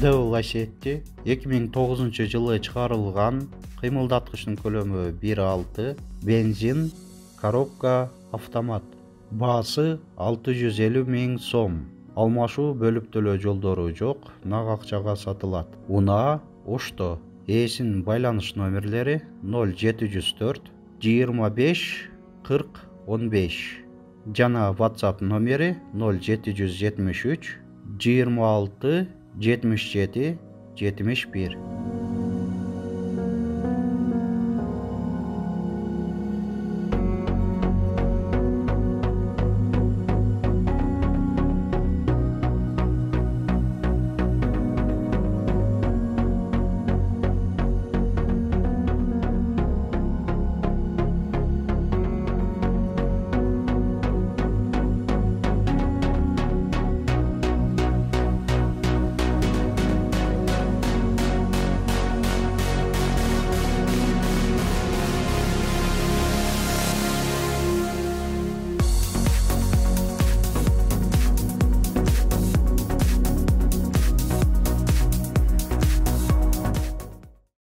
Velocity 2009-жылы чыгарылган, кыймылдаткычтын көлөмү 1.6, бензин, коробка автомат. Баасы 650 000 сом. Алмашуу бөлүп төлөө жолдору жок, нак акчага сатылат. Унаа Ошто. Ээсинин байланыш номерлери 0704 25 40 15 жана WhatsApp номери 0773 26 77 71.